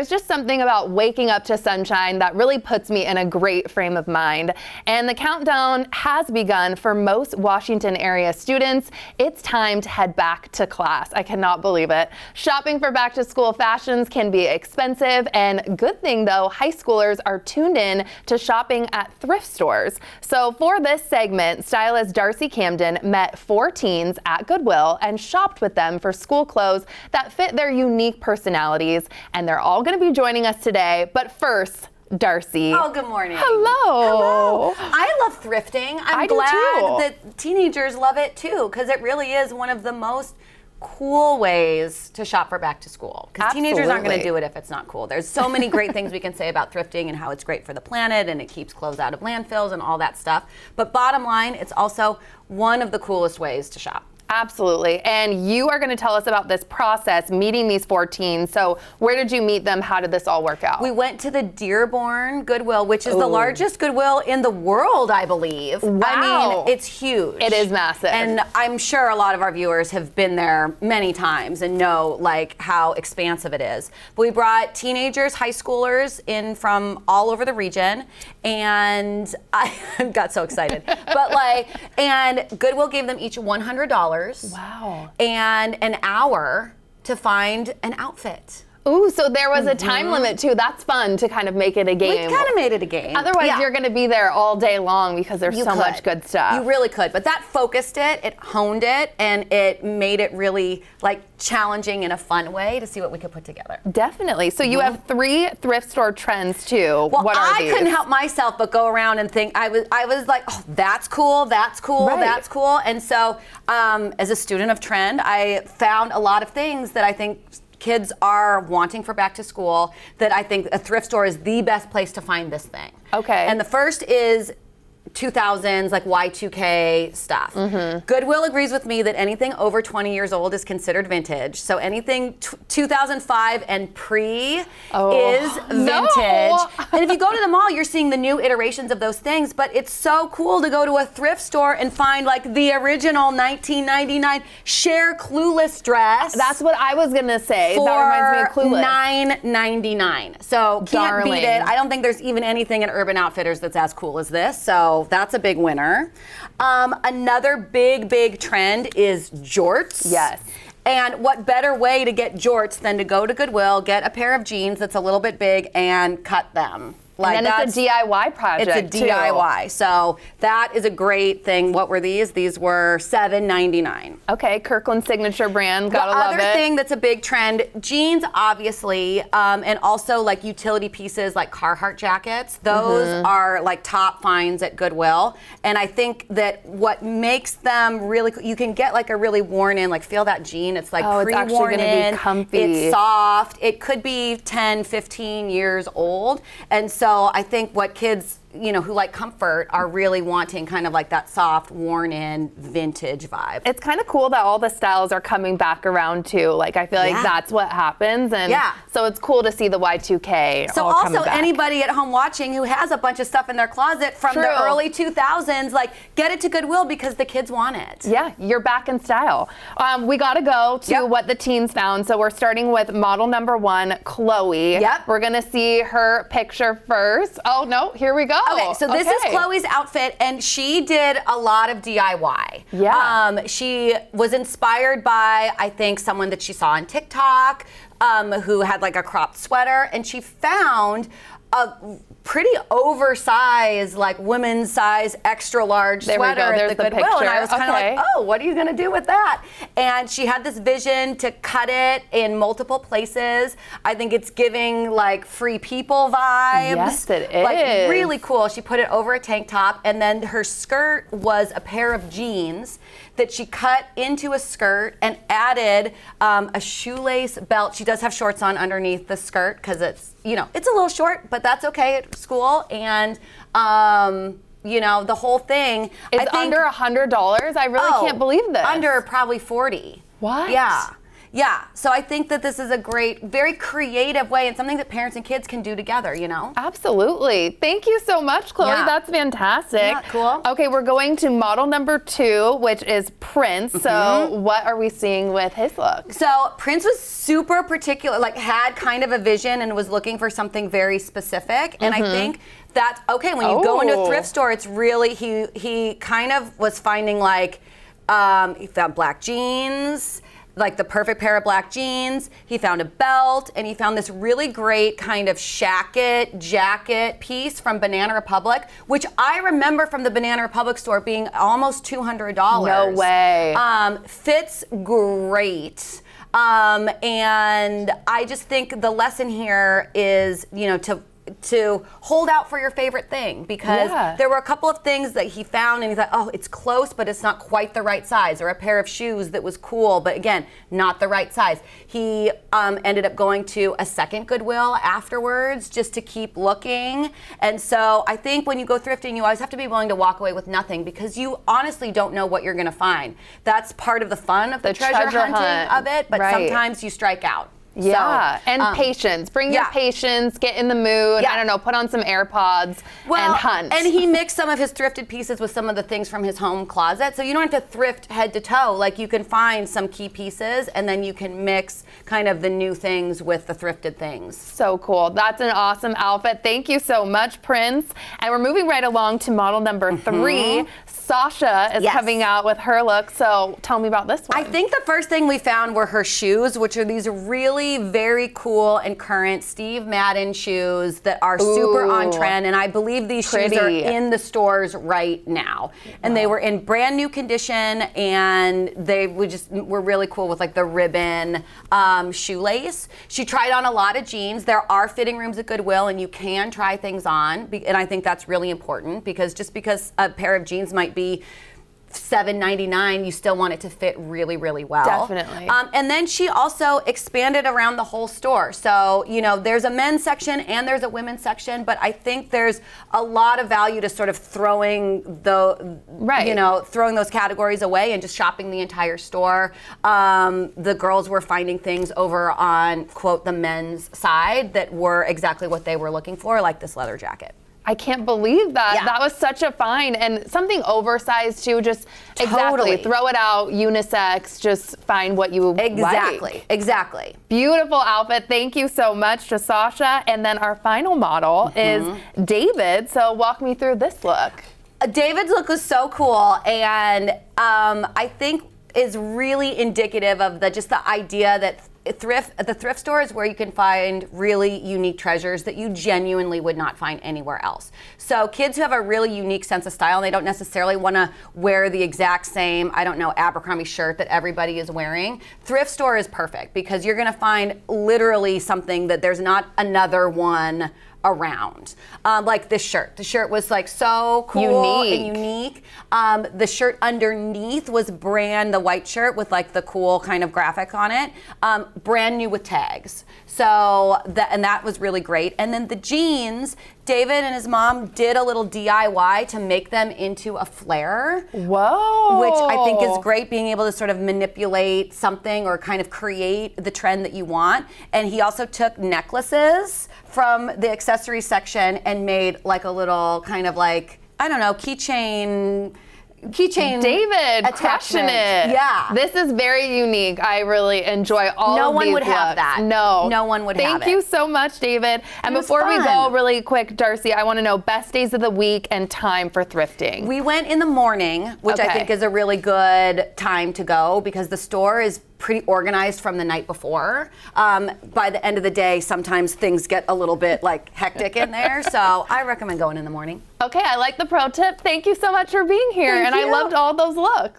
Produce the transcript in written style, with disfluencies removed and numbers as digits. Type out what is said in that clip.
there's just something about waking up to sunshine that really puts me in a great frame of mind. And the countdown has begun for most Washington area students. It's time to head back to class. I cannot believe it. Shopping for back to school fashions can be expensive, and good thing though, high schoolers are tuned in to shopping at thrift stores. So for this segment, stylist Darcy Camden met 4 teens at Goodwill and shopped with them for school clothes that fit their unique personalities, and they're all going to be joining us today. But first, Darcy. Oh, good morning. Hello. Hello. I love thrifting. I'm do glad too. that teenagers love it too, because it really is one of the most cool ways to shop for back to school, because teenagers aren't going to do it if it's not cool. There's so many great things we can say about thrifting and how it's great for the planet and it keeps clothes out of landfills and all that stuff. But bottom line, it's also one of the coolest ways to shop. Absolutely. And you are going to tell us about this process, meeting these 4 teens. So where did you meet them? How did this all work out? We went to the Dearborn Goodwill, which is the largest Goodwill in the world, I believe. Wow. I mean, it's huge. It is massive. And I'm sure a lot of our viewers have been there many times and know like how expansive it is. But we brought teenagers, high schoolers in from all over the region, and I got so excited. And Goodwill gave them each $100. Wow. And an hour to find an outfit. Ooh, so there was a time limit too. That's fun to kind of make it a game. We kind of made it a game. Otherwise, you're going to be there all day long because there's so much good stuff. You really could, but that focused it, it honed it, and it made it really like challenging in a fun way to see what we could put together. Definitely. So you have 3 thrift store trends too. Well, what are these? I couldn't help myself but go around and think, I was like, oh, that's cool, that's cool, that's cool. And so as a student of trend, I found a lot of things that I think kids are wanting for back to school, that I think a thrift store is the best place to find this thing. Okay. And the first is 2000s, like Y2K stuff. Goodwill agrees with me that anything over 20 years old is considered vintage. So anything 2005 and pre is vintage. No. And if you go to the mall, you're seeing the new iterations of those things, but it's so cool to go to a thrift store and find like the original 1999 Cher Clueless dress. That's what I was going to say. For that reminds me of Clueless. $9.99. So can't beat it. I don't think there's even anything in Urban Outfitters that's as cool as this. So that's a big winner. Another big trend is jorts. Yes. And what better way to get jorts than to go to Goodwill, get a pair of jeans that's a little bit big, and cut them. Like, and then it's a DIY project. It's a DIY. So that is a great thing. What were these? These were $7.99. Okay, Kirkland signature brand. Gotta love it. The other thing that's a big trend, jeans, obviously, and also like utility pieces like Carhartt jackets. Those are like top finds at Goodwill. And I think that what makes them really, you can get like a really worn in, like feel that jean. It's like pre-worn it's actually gonna be comfy. It's soft. It could be 10, 15 years old. And so I think what kids, you know, who like comfort are really wanting kind of like that soft, worn-in, vintage vibe. It's kind of cool that all the styles are coming back around too. Like I feel like that's what happens, and so it's cool to see the Y2K. So all also coming back. Anybody at home watching who has a bunch of stuff in their closet from the early 2000s, like get it to Goodwill because the kids want it. Yeah, you're back in style. We got to go to what the teens found. So we're starting with model number 1, Chloe. Yep. We're gonna see her picture first. Oh no, here we go. Okay, so this is Chloe's outfit, and she did a lot of DIY. Yeah. She was inspired by, I think, someone that she saw on TikTok who had like a cropped sweater, and she found a pretty oversized, like women's size, extra large sweater at the Goodwill. And I was kind of like, oh, what are you gonna do with that? And she had this vision to cut it in multiple places. I think it's giving like Free People vibes. Yes, it is. Like really cool. She put it over a tank top, and then her skirt was a pair of jeans that she cut into a skirt and added a shoelace belt. She does have shorts on underneath the skirt because it's, you know, it's a little short, but that's okay at school. And you know, the whole thing. It's under $100. I really can't believe this. Under probably 40. What? Yeah. Yeah, so I think that this is a great, very creative way and something that parents and kids can do together, you know? Absolutely. Thank you so much, Chloe. Yeah. That's fantastic. Yeah, cool. Okay, we're going to model number 2, which is Prince. So what are we seeing with his look? So Prince was super particular, like had kind of a vision and was looking for something very specific. And I think that's okay. When you go into a thrift store, it's really, he kind of was finding like, he found black jeans, like the perfect pair of black jeans. He found a belt, and he found this really great kind of jacket piece from Banana Republic, which I remember from the Banana Republic store being almost $200. No way. Fits great. And I just think the lesson here is, you know, to hold out for your favorite thing, because there were a couple of things that he found and he thought, oh, it's close, but it's not quite the right size, or a pair of shoes that was cool, but again, not the right size. He ended up going to a second Goodwill afterwards just to keep looking. And so I think when you go thrifting, you always have to be willing to walk away with nothing, because you honestly don't know what you're going to find. That's part of the fun of the treasure hunting of it, but sometimes you strike out. Yeah, so, and patience. Bring your patience, get in the mood. I don't know, put on some AirPods and hunt. And he mixed some of his thrifted pieces with some of the things from his home closet. So you don't have to thrift head to toe. Like, you can find some key pieces and then you can mix kind of the new things with the thrifted things. So cool. That's an awesome outfit. Thank you so much, Prince. And we're moving right along to model number 3. Sasha is coming out with her look. So tell me about this one. I think the first thing we found were her shoes, which are these really very cool and current Steve Madden shoes that are super on trend. And I believe these shoes are in the stores right now. And they were in brand new condition, and they were really cool with like the ribbon shoelace. She tried on a lot of jeans. There are fitting rooms at Goodwill, and you can try things on. And I think that's really important, because just because a pair of jeans might be $7.99, you still want it to fit really, really well. Definitely. And then she also expanded around the whole store. So, you know, there's a men's section and there's a women's section, but I think there's a lot of value to sort of throwing throwing those categories away and just shopping the entire store. The girls were finding things over on, quote, the men's side that were exactly what they were looking for, like this leather jacket. I can't believe that. Yeah. That was such a find, and something oversized too. Just exactly throw it out, unisex. Just find what you like. Exactly. Beautiful outfit. Thank you so much to Sasha. And then our final model is David. So walk me through this look. David's look was so cool, and I think is really indicative of the idea that the thrift store is where you can find really unique treasures that you genuinely would not find anywhere else. So kids who have a really unique sense of style, and they don't necessarily want to wear the exact same, I don't know, Abercrombie shirt that everybody is wearing, thrift store is perfect, because you're going to find literally something that there's not another one around. Like this shirt. The shirt was like so cool and unique. The shirt underneath was the white shirt with like the cool kind of graphic on it. Brand new with tags. So that was really great. And then the jeans, David and his mom did a little DIY to make them into a flare. Whoa. Which I think is great, being able to sort of manipulate something or kind of create the trend that you want. And he also took necklaces from the accessory section and made like a little kind of like, I don't know, keychain David crushing it. Yeah. This is very unique. I really enjoy all of these No one would looks. have that. No one would have it. Thank you so much, David. And before we go, really quick, Darcy, I want to know best days of the week and time for thrifting. We went in the morning, which I think is a really good time to go, because the store is pretty organized from the night before. By the end of the day, sometimes things get a little bit like hectic in there. So I recommend going in the morning. Okay, I like the pro tip. Thank you so much for being here. I loved all those looks.